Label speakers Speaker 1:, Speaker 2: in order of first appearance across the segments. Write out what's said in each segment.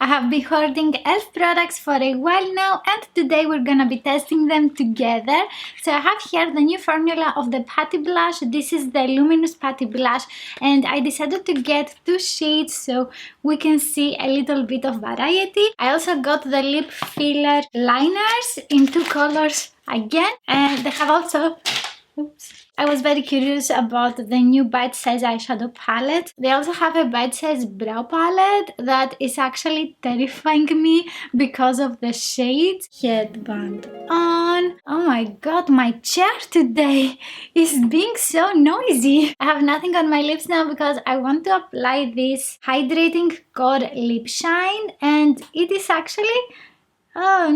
Speaker 1: I have been hoarding e.l.f. products for a while now, and today we're gonna be testing them together. So I have here the new formula of the Putty Blush. This is the Luminous Putty Blush, and I decided to get 2 shades so we can see a little bit of variety. I also got the lip filler liners in 2 colors again, and they have also... Oops. I was very curious about the new bite-size eyeshadow palette. They also have a bite-size brow palette that is actually terrifying me because of the shades. Headband on. Oh my god, my chair today is being so noisy. I have nothing on my lips now because I want to apply this Hydrating Core Lip Shine, and it is actually... Oh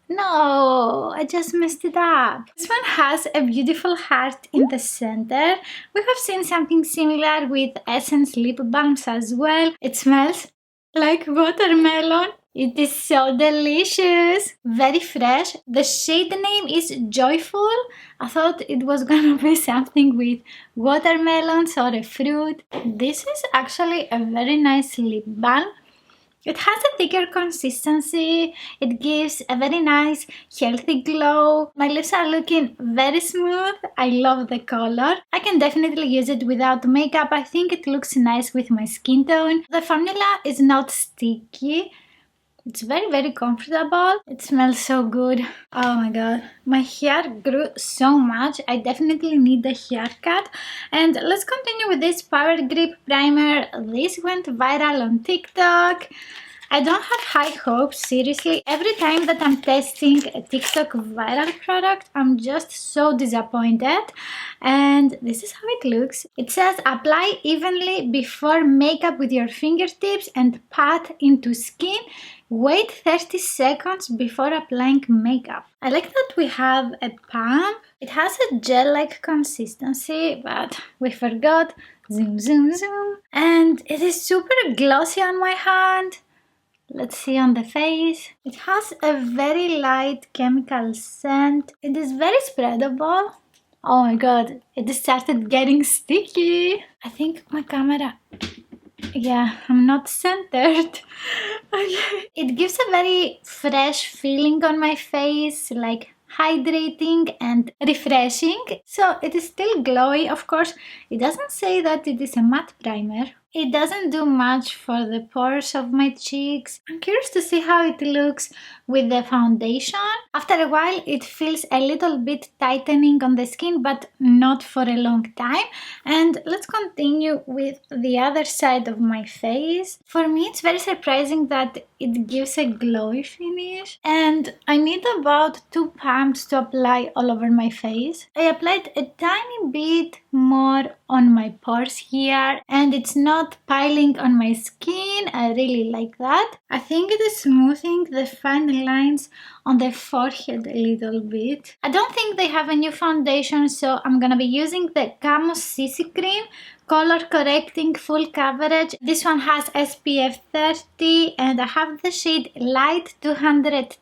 Speaker 1: no, I just messed it up. This one has a beautiful heart in the center. We have seen something similar with Essence lip balms as well. It smells like watermelon. It is so delicious. Very fresh. The shade name is Joyful. I thought it was gonna be something with watermelons or a fruit. This is actually a very nice lip balm. It has a thicker consistency, it gives a very nice healthy glow. My lips are looking very smooth, I love the color. I can definitely use it without makeup, I think it looks nice with my skin tone. The formula is not sticky, it's very comfortable. It smells so good. Oh my god, my hair grew so much. I definitely need a haircut. And let's continue with this Power Grip Primer. This went viral on TikTok. I don't have high hopes, seriously. Every time that I'm testing a TikTok viral product, I'm just so disappointed. And this is how it looks. It says apply evenly before makeup with your fingertips and pat into skin. Wait 30 seconds before applying makeup. I like that we have a pump. It has a gel-like consistency, but we forgot. Zoom. And it is super glossy on my hand. Let's see on the face. It has a very light chemical scent. It is very spreadable. Oh my god, it started getting sticky. I think my camera... Yeah, I'm not centered. Okay. It gives a very fresh feeling on my face, like hydrating and refreshing. So it is still glowy, of course. It doesn't say that it is a matte primer. It doesn't do much for the pores of my cheeks. I'm curious to see how it looks with the foundation. After a while it feels a little bit tightening on the skin, but not for a long time. And let's continue with the other side of my face. For me it's very surprising that it gives a glowy finish. And I need about 2 pumps to apply all over my face. I applied a tiny bit more on my pores here, and it's not piling on my skin. I really like that. I think it is smoothing the fine lines on the forehead a little bit. I don't think they have a new foundation, so I'm gonna be using the Camo CC Cream Color Correcting Full Coverage. This one has SPF 30 and I have the shade Light 210.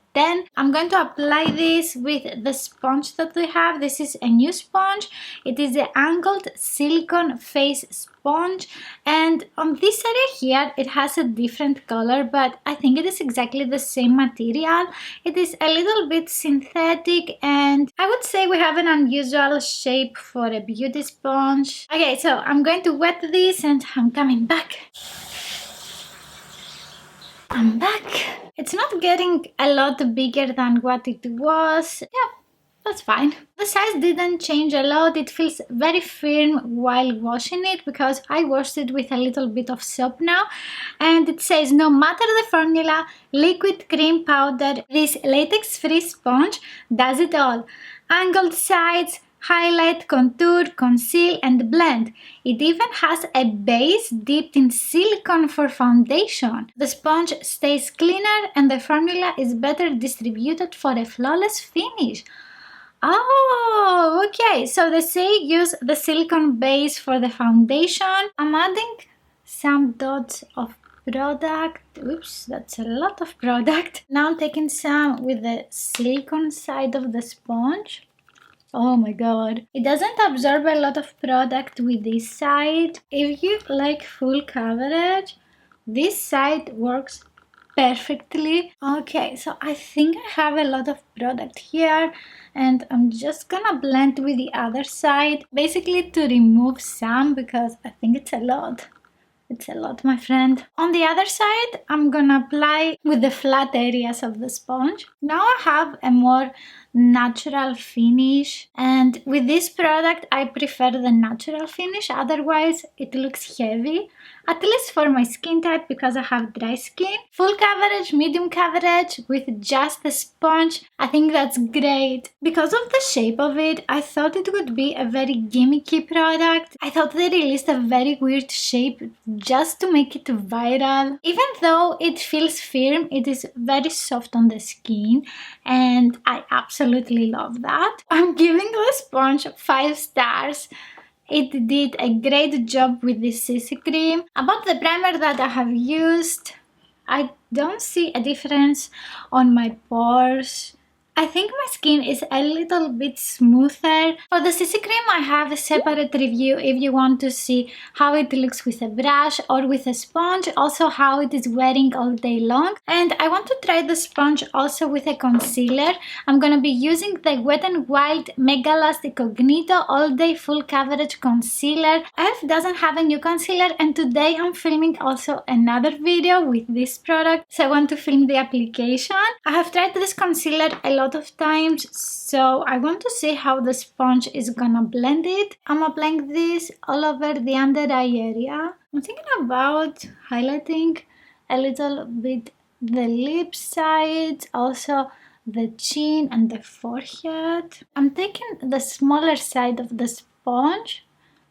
Speaker 1: I'm going to apply this with the sponge that we have. This is a new sponge. It is the Angled Silicone Face Sponge, and on this area here it has a different color, but I think it is exactly the same material. It is a little bit synthetic, and I would say we have an unusual shape for a beauty sponge. Okay, so I'm going to wet this and I'm coming back. I'm back. It's not getting a lot bigger than what it was. Yeah, that's fine. The size didn't change a lot. It feels very firm while washing it because I washed it with a little bit of soap now. And it says no matter the formula, liquid, cream, powder, this latex-free sponge does it all. Angled sides, highlight, contour, conceal, and blend. It even has a base dipped in silicone for foundation. The sponge stays cleaner and the formula is better distributed for a flawless finish. Oh, okay, so they say use the silicone base for the foundation. I'm adding some dots of product. Oops, that's a lot of product. Now I'm taking some with the silicone side of the sponge. Oh my god, it doesn't absorb a lot of product with this side. If you like full coverage, this side works perfectly. Okay, so I think I have a lot of product here, and I'm just gonna blend with the other side, basically to remove some because I think it's a lot. It's a lot, my friend. On the other side, I'm gonna apply with the flat areas of the sponge. Now I have a more natural finish, and with this product I prefer the natural finish, otherwise it looks heavy, at least for my skin type because I have dry skin. Full coverage, medium coverage with just the sponge, I think that's great. Because of the shape of it, I thought it would be a very gimmicky product. I thought they released a very weird shape just to make it viral. Even though it feels firm, it is very soft on the skin, and I absolutely love that. I'm giving the sponge 5 stars. It did a great job with this CC cream. About the primer that I have used, I don't see a difference on my pores. I think my skin is a little bit smoother. For the CC cream, I have a separate review if you want to see how it looks with a brush or with a sponge, also how it is wearing all day long. And I want to try the sponge also with a concealer. I'm gonna be using the Wet n Wild Mega Last Incognito All Day Full Coverage Concealer. e.l.f. doesn't have a new concealer, and today I'm filming also another video with this product, so I want to film the application. I have tried this concealer a lot of times, so I want to see how the sponge is gonna blend it. I'm applying this all over the under eye area. I'm thinking about highlighting a little bit the lip sides, also the chin and the forehead. I'm taking the smaller side of the sponge.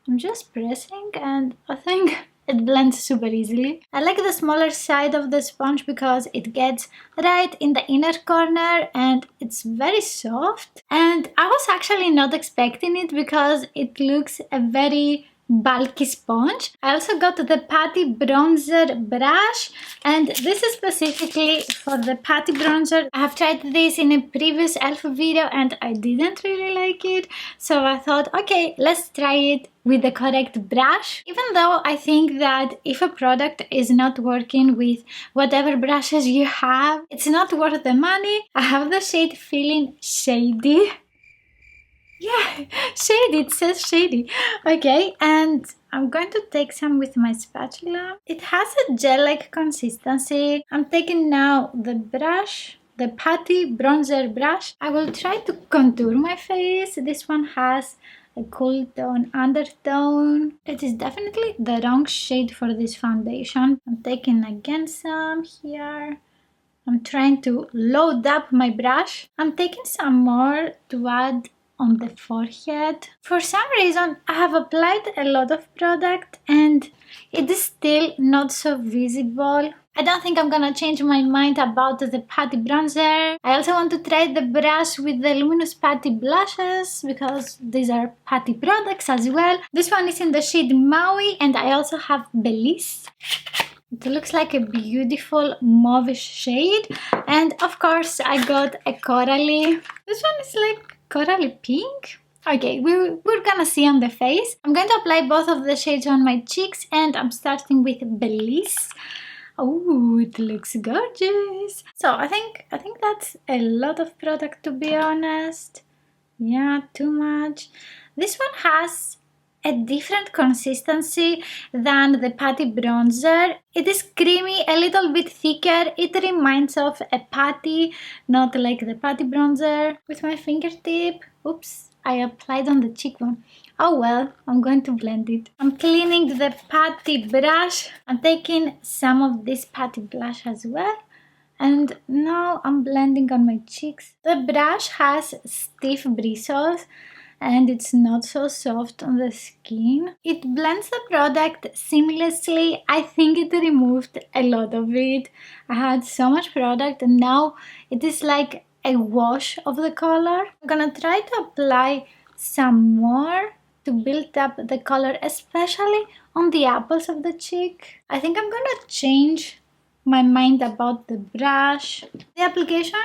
Speaker 1: I'm just pressing, and I think it blends super easily. I like the smaller side of the sponge because it gets right in the inner corner and it's very soft. And I was actually not expecting it because it looks a very bulky sponge. I also got the Patti bronzer brush, and this is specifically for the Patti bronzer. I have tried this in a previous e.l.f. video and I didn't really like it, so I thought, okay, let's try it with the correct brush. Even though I think that if a product is not working with whatever brushes you have, it's not worth the money. I have the shade Feeling Shady. Yeah, shady, it says shady. Okay, and I'm going to take some with my spatula. It has a gel-like consistency. I'm taking now the brush, the Patti bronzer brush. I will try to contour my face. This one has a cool tone undertone. It is definitely the wrong shade for this foundation. I'm taking again some here. I'm trying to load up my brush. I'm taking some more to add on the forehead. For some reason, I have applied a lot of product and it is still not so visible. I don't think I'm gonna change my mind about the Patti bronzer. I also want to try the brush with the luminous Patti blushes because these are Patti products as well. This one is in the shade Maui, and I also have Belize. It looks like a beautiful mauve shade, and of course I got a corally. This one is like corally pink. Okay, we're gonna see on the face. I'm going to apply both of the shades on my cheeks, and I'm starting with Belize. Oh, it looks gorgeous. So I think that's a lot of product, to be honest. Yeah, too much. This one has a different consistency than the Patti bronzer. It is creamy, a little bit thicker. It reminds of a Patti, not like the Patti bronzer. With my fingertip, oops, I applied on the cheekbone. Oh well, I'm going to blend it. I'm cleaning the Patti brush. I'm taking some of this Patti blush as well. And now I'm blending on my cheeks. The brush has stiff bristles and it's not so soft on the skin. It blends the product seamlessly. I think it removed a lot of it. I had so much product and now it is like a wash of the color. I'm gonna try to apply some more to build up the color, especially on the apples of the cheek. I think I'm gonna change my mind about the brush. The application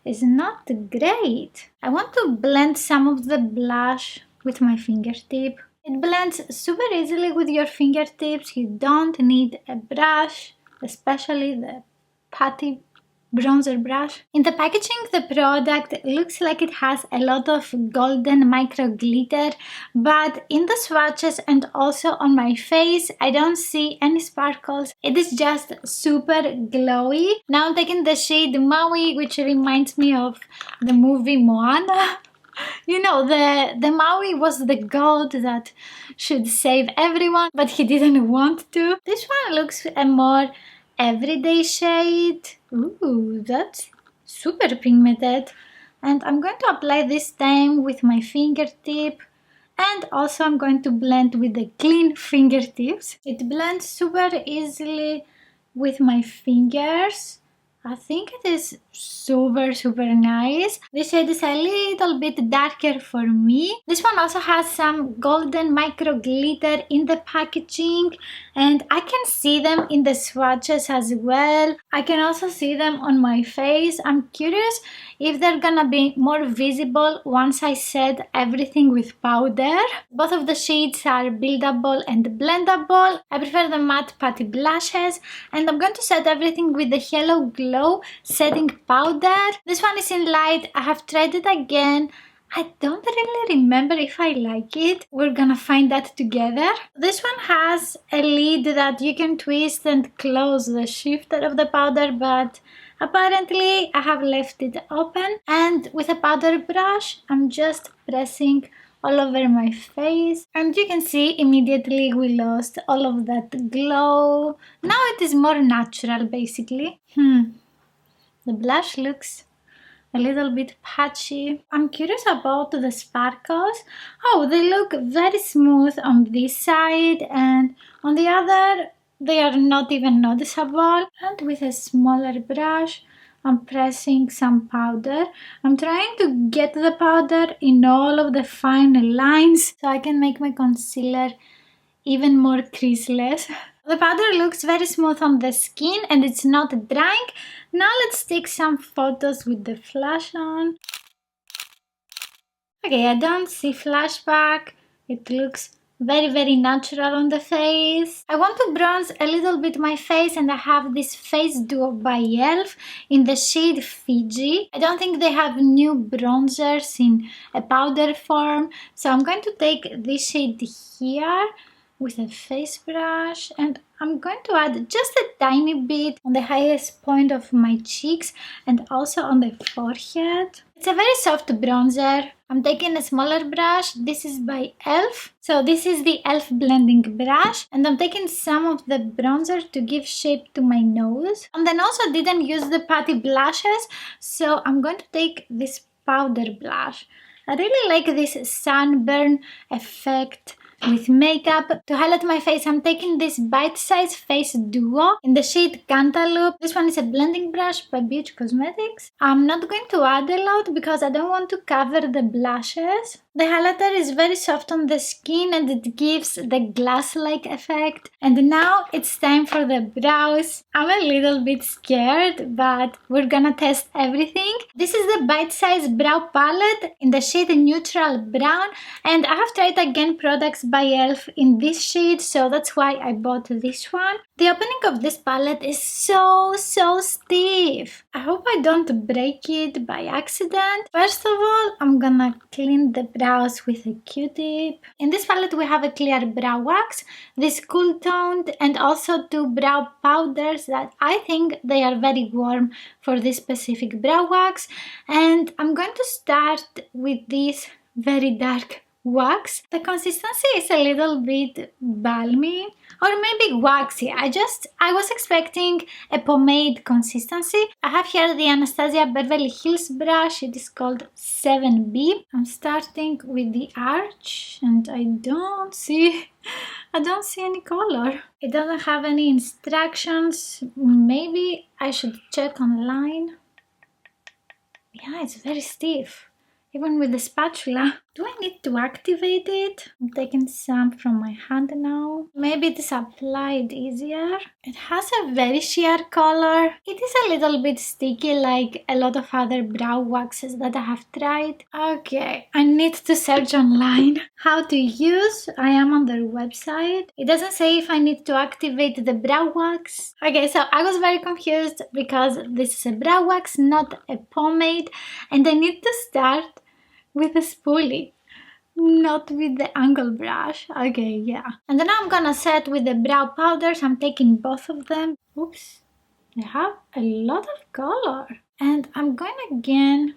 Speaker 1: is not great. I want to blend some of the blush with my fingertip. It blends super easily with your fingertips. You don't need a brush, especially the putty bronzer brush. In the packaging, the product looks like it has a lot of golden micro glitter, but in the swatches and also on my face, I don't see any sparkles. It is just super glowy. Now I'm taking the shade Maui, which reminds me of the movie Moana. You know, the Maui was the god that should save everyone, but he didn't want to. This one looks a more everyday shade. Ooh, that's super pigmented. And I'm going to apply this time with my fingertip. And also I'm going to blend with the clean fingertips. It blends super easily with my fingers. I think it is super nice. This shade is a little bit darker for me. This one also has some golden micro glitter in the packaging, and I can see them in the swatches as well. I can also see them on my face. I'm curious if they're gonna be more visible once I set everything with powder. Both of the shades are buildable and blendable. I prefer the matte putty blushes, and I'm going to set everything with the Hello Glow setting powder. This one is in light. I have tried it again. I don't really remember if I like it. We're gonna find that together. This one has a lid that you can twist and close the shifter of the powder, but apparently I have left it open. And with a powder brush, I'm just pressing all over my face, and you can see immediately we lost all of that glow. Now it is more natural basically. The blush looks a little bit patchy. I'm curious about the sparkles. Oh, they look very smooth on this side, and on the other they are not even noticeable. And with a smaller brush, I'm pressing some powder. I'm trying to get the powder in all of the fine lines so I can make my concealer even more creaseless. The powder looks very smooth on the skin and it's not drying. Now let's take some photos with the flash on. Okay, I don't see flashback. It looks very natural on the face. I want to bronze a little bit my face, and I have this face duo by e.l.f. in the shade Fiji. I don't think they have new bronzers in a powder form, so I'm going to take this shade here with a face brush, and I'm going to add just a tiny bit on the highest point of my cheeks and also on the forehead. It's a very soft bronzer. I'm taking a smaller brush. This is by e.l.f. So this is the e.l.f. blending brush, and I'm taking some of the bronzer to give shape to my nose. On the nose I didn't use the putty blushes, so I'm going to take this powder blush. I really like this sunburn effect with makeup. To highlight my face, I'm taking this bite-sized face duo in the shade Cantaloupe. This one is a blending brush by Beauty Cosmetics. I'm not going to add a lot because I don't want to cover the blushes. The highlighter is very soft on the skin and it gives the glass-like effect. And now it's time for the brows. I'm a little bit scared, but we're gonna test everything. This is the bite-sized brow palette in the shade Neutral Brown, and I have tried again products by e.l.f. in this shade, so that's why I bought this one. The opening of this palette is so stiff. I hope I don't break it by accident. First of all, I'm gonna clean the brows with a Q-tip. In this palette we have a clear brow wax, this cool toned, and also two brow powders that I think they are very warm for this specific brow wax. And I'm going to start with this very dark wax. The consistency is a little bit balmy or maybe waxy. I was expecting a pomade consistency. I have here the Anastasia Beverly Hills brush. It is called 7B. I'm starting with the arch and I don't see any color. It doesn't have any instructions. Maybe I should check online. Yeah, it's very stiff, even with the spatula. Do I need to activate it? I'm taking some from my hand now. Maybe it is applied easier. It has a very sheer color. It is a little bit sticky like a lot of other brow waxes that I have tried. Okay, I need to search online how to use. I am on their website. It doesn't say if I need to activate the brow wax. Okay, so I was very confused because this is a brow wax, not a pomade, and I need to start with a spoolie, not with the angle brush. Okay, yeah. And then I'm gonna set with the brow powders. I'm taking both of them. Oops, they have a lot of color. And I'm going again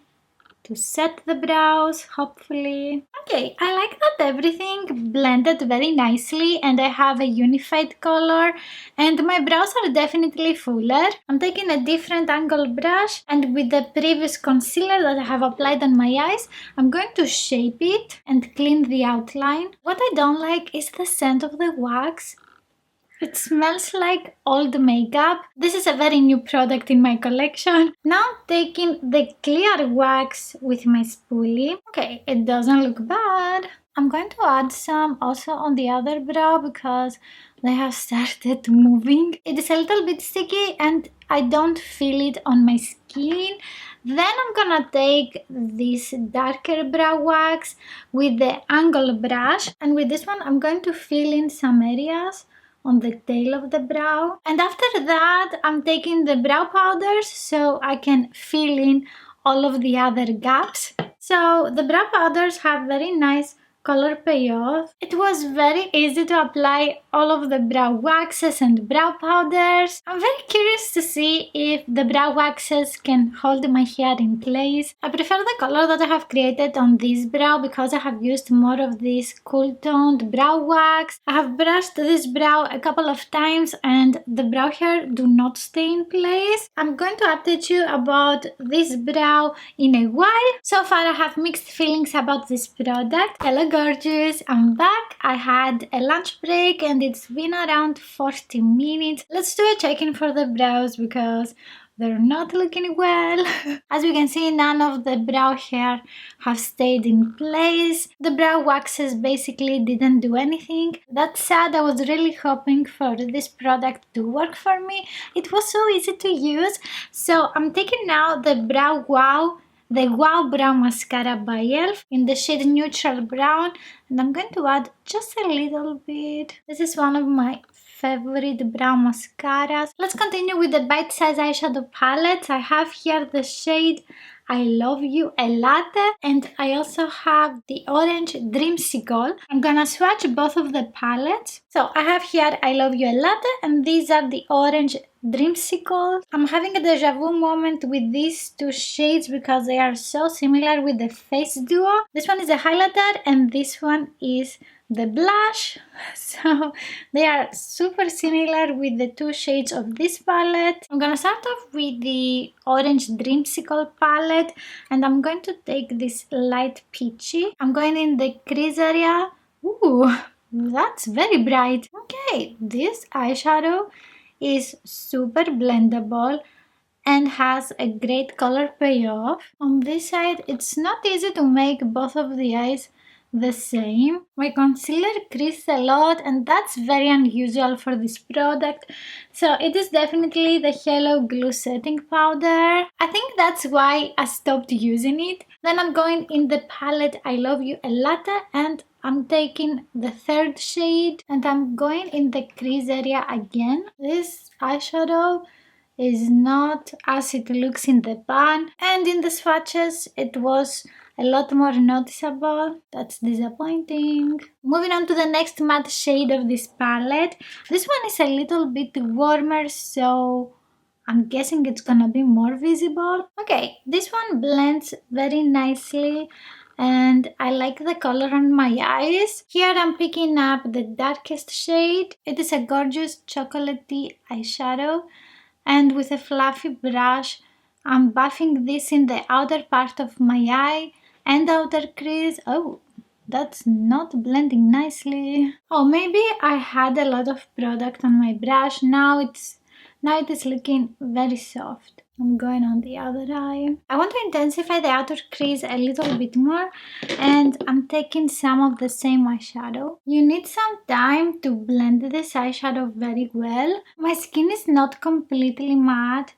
Speaker 1: to set the brows, hopefully. Okay, I like that everything blended very nicely and I have a unified color and my brows are definitely fuller. I'm taking a different angle brush and with the previous concealer that I have applied on my eyes, I'm going to shape it and clean the outline. What I don't like is the scent of the wax. It smells like old makeup. This is a very new product in my collection. Now I'm taking the clear wax with my spoolie. Okay, it doesn't look bad. I'm going to add some also on the other brow because they have started moving. It is a little bit sticky and I don't feel it on my skin. Then I'm gonna take this darker brow wax with the angle brush and with this one I'm going to fill in some areas on the tail of the brow. And after that, I'm taking the brow powders so I can fill in all of the other gaps. So the brow powders have very nice color payoff. It was very easy to apply all of the brow waxes and brow powders. I'm very curious to see if the brow waxes can hold my hair in place. I prefer the color that I have created on this brow because I have used more of this cool toned brow wax. I have brushed this brow a couple of times and the brow hair do not stay in place. I'm going to update you about this brow in a while. So far I have mixed feelings about this product. Hello gorgeous, I'm back. I had a lunch break and it's been around 40 minutes. Let's do a check-in for the brows because they're not looking well. As you can see, none of the brow hair have stayed in place. The brow waxes basically didn't do anything. That said, I was really hoping for this product to work for me. It was so easy to use. So I'm taking now the Wow Brow Mascara by e.l.f. in the shade Neutral Brown, and I'm going to add just a little bit. This is one of my favorite brow mascaras. Let's continue with the Bite Size Eyeshadow Palette. I have here the shade I Love You a Latte, and I also have the orange Dreamsicle. I'm gonna swatch both of the palettes. So I have here I Love You a Latte, and these are the orange Dreamsicle. I'm having a deja vu moment with these two shades because they are so similar with the face duo. This one is a highlighter and this one is the blush. So they are super similar with the two shades of this palette. I'm gonna start off with the orange Dreamsicle palette and I'm going to take this light peachy. I'm going in the crease area. Ooh, that's very bright. Okay, this eyeshadow is super blendable and has a great color payoff. On this side, it's not easy to make both of the eyes the same. My concealer creased a lot and that's very unusual for this product. So it is definitely the Hello Glue setting powder. I think that's why I stopped using it. Then I'm going in the palette I Love You a Latte and I'm taking the third shade and I'm going in the crease area again. This eyeshadow is not as it looks in the pan, and in the swatches it was a lot more noticeable. That's disappointing. Moving on to the next matte shade of this palette. This one is a little bit warmer, so I'm guessing it's gonna be more visible. Okay, this one blends very nicely and I like the color on my eyes. Here I'm picking up the darkest shade. It is a gorgeous chocolatey eyeshadow, and with a fluffy brush I'm buffing this in the outer part of my eye and outer crease. Oh, that's not blending nicely. Oh, maybe I had a lot of product on my brush. Now Now it is looking very soft. I'm going on the other eye. I want to intensify the outer crease a little bit more, and I'm taking some of the same eyeshadow. You need some time to blend this eyeshadow very well. My skin is not completely matte.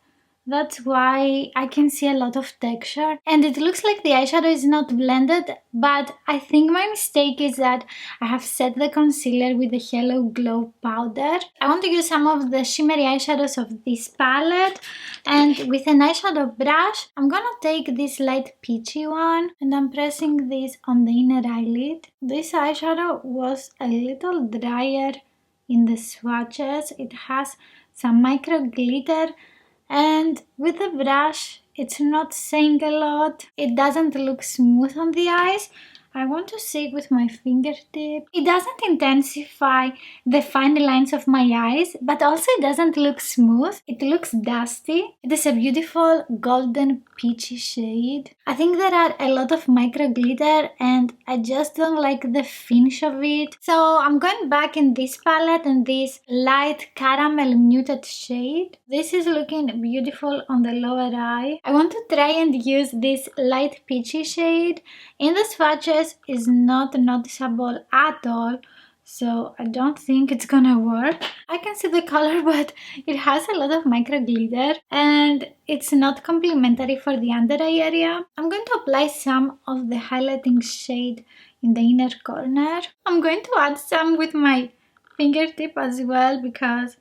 Speaker 1: That's why I can see a lot of texture, and it looks like the eyeshadow is not blended, but I think my mistake is that I have set the concealer with the Hello Glow powder. I want to use some of the shimmery eyeshadows of this palette, and with an eyeshadow brush I'm gonna take this light peachy one and I'm pressing this on the inner eyelid. This eyeshadow was a little drier in the swatches. It has some micro glitter, and with the brush it's not saying a lot. It doesn't look smooth on the eyes. I want to see it with my fingertip. It doesn't intensify the fine lines of my eyes, but also it doesn't look smooth. It looks dusty. It is a beautiful golden peachy shade. I think there are a lot of micro glitter and I just don't like the finish of it. So I'm going back in this palette and this light caramel muted shade. This is looking beautiful on the lower eye. I want to try and use this light peachy shade. In the swatches is not noticeable at all, so I don't think it's gonna work. I can see the color, but it has a lot of micro glitter and it's not complementary for the under eye area. I'm going to apply some of the highlighting shade in the inner corner. I'm going to add some with my fingertip as well because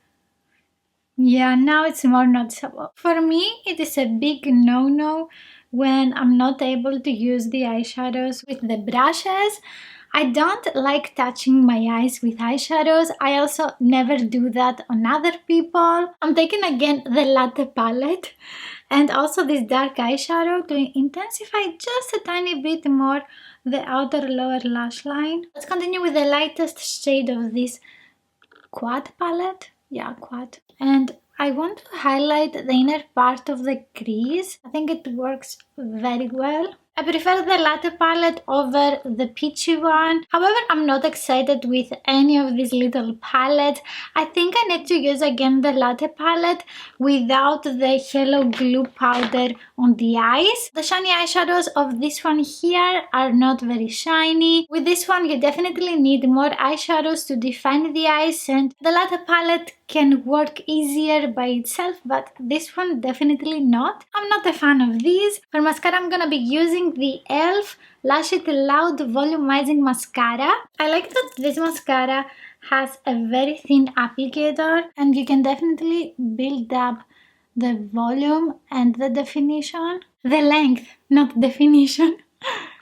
Speaker 1: yeah, now it's more noticeable. For me, it is a big no-no when I'm not able to use the eyeshadows with the brushes. I don't like touching my eyes with eyeshadows. I also never do that on other people. I'm taking again the latte palette and also this dark eyeshadow to intensify just a tiny bit more the outer lower lash line. Let's continue with the lightest shade of this quad palette. Yeah, quad. And I want to highlight the inner part of the crease. I think it works very well. I prefer the latte palette over the peachy one. However, I'm not excited with any of these little palettes. I think I need to use again the latte palette without the Hello Glue powder on the eyes. The shiny eyeshadows of this one here are not very shiny. With this one, you definitely need more eyeshadows to define the eyes, and the latte palette can work easier by itself, but this one definitely not. I'm not a fan of these. For mascara, I'm gonna be using the e.l.f. Lash It Loud Volumizing Mascara. I like that this mascara has a very thin applicator and you can definitely build up the volume and the definition. The length, not definition.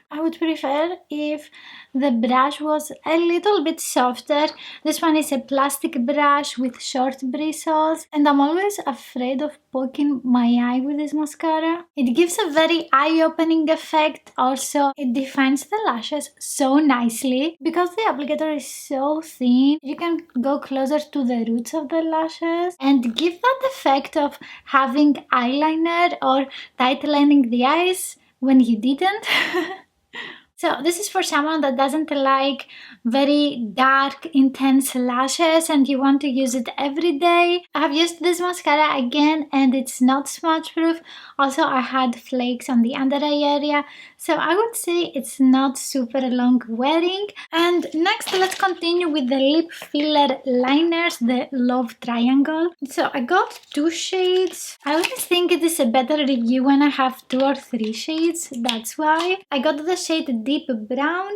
Speaker 1: I would prefer if the brush was a little bit softer. This one is a plastic brush with short bristles and I'm always afraid of poking my eye with this mascara. It gives a very eye-opening effect. Also, it defines the lashes so nicely. Because the applicator is so thin, you can go closer to the roots of the lashes and give that effect of having eyeliner or tight lining the eyes when you didn't. So this is for someone that doesn't like very dark, intense lashes and you want to use it every day. I have used this mascara again and it's not smudge proof. Also, I had flakes on the under eye area, so I would say it's not super long wearing. And next, let's continue with the lip filler liners, the Love Triangle. So I got 2 shades. I always think it is a better review when I have 2 or 3 shades. That's why I got the shade Deep Brown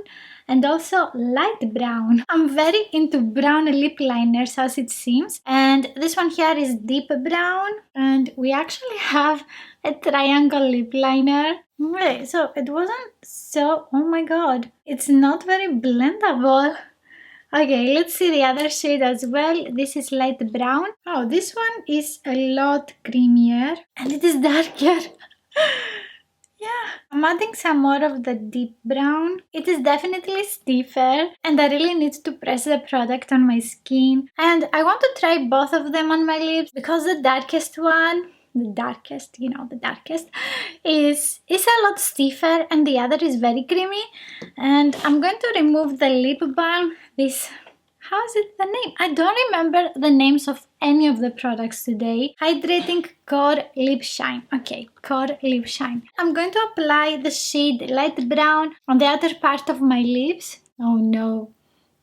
Speaker 1: and also light brown. I'm very into brown lip liners as it seems, and this one here is deep brown and we actually have a triangle lip liner. Okay, so it wasn't so, oh my god, it's not very blendable. Okay, let's see the other shade as well. This is light brown. Oh, this one is a lot creamier and it is darker. Yeah, I'm adding some more of the deep brown. It is definitely stiffer and I really need to press the product on my skin. And I want to try both of them on my lips because the darkest one, the darkest is a lot stiffer and the other is very creamy. And I'm going to remove the lip balm, this How is it the name? I don't remember the names of any of the products today. Hydrating Core Lip Shine. Okay, Core Lip Shine. I'm going to apply the shade light brown on the outer part of my lips. Oh no.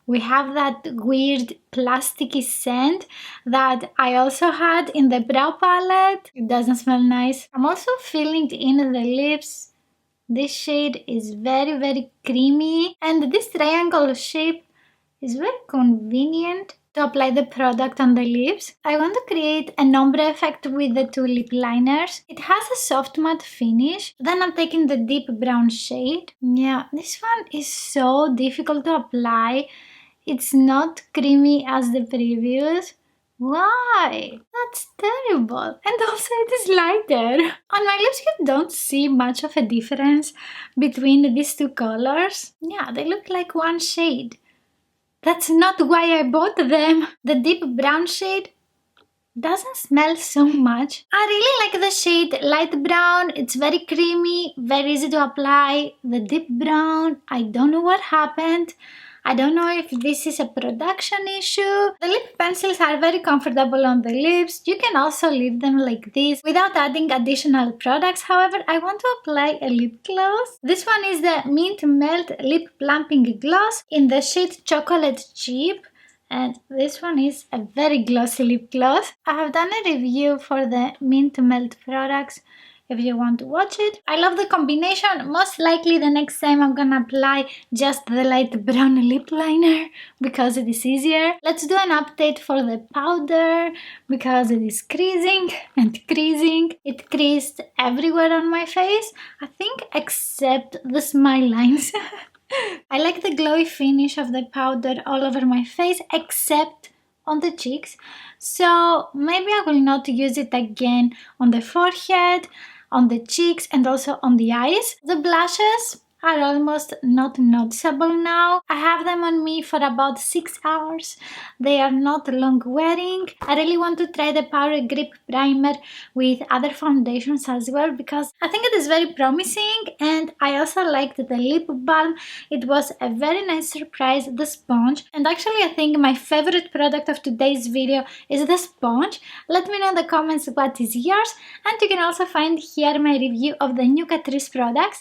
Speaker 1: We have that weird plasticky scent that I also had in the brow palette. It doesn't smell nice. I'm also filling in the lips. This shade is very creamy, and this triangle shape is very convenient to apply the product on the lips. I want to create an ombre effect with the two lip liners. It has a soft matte finish. Then I'm taking the deep brown shade. Yeah, this one is so difficult to apply. It's not creamy as the previous. Why? That's terrible. And also it is lighter. On my lips you don't see much of a difference between these two colors. Yeah, they look like one shade. That's not why I bought them. The deep brown shade doesn't smell so much. I really like the shade light brown. It's very creamy, very easy to apply. The deep brown, I don't know what happened. I don't know if this is a production issue. The lip pencils are very comfortable on the lips. You can also leave them like this without adding additional products. However, I want to apply a lip gloss. This one is the Mint Melt Lip Plumping Gloss in the shade Chocolate Chip. And this one is a very glossy lip gloss. I have done a review for the Mint Melt products if you want to watch it. I love the combination. Most likely the next time I'm gonna apply just the light brown lip liner because it is easier. Let's do an update for the powder because it is creasing and creasing. It creased everywhere on my face, I think except the smile lines. I like the glowy finish of the powder all over my face except on the cheeks, so maybe I will not use it again on the forehead, on the cheeks, and also on the eyes. The blushes are almost not noticeable now. I have them on me for about 6 hours. They are not long wearing. I really want to try the Power Grip Primer with other foundations as well because I think it is very promising, and I also liked the lip balm. It was a very nice surprise, the sponge. And actually I think my favorite product of today's video is the sponge. Let me know in the comments what is yours, and you can also find here my review of the new Catrice products.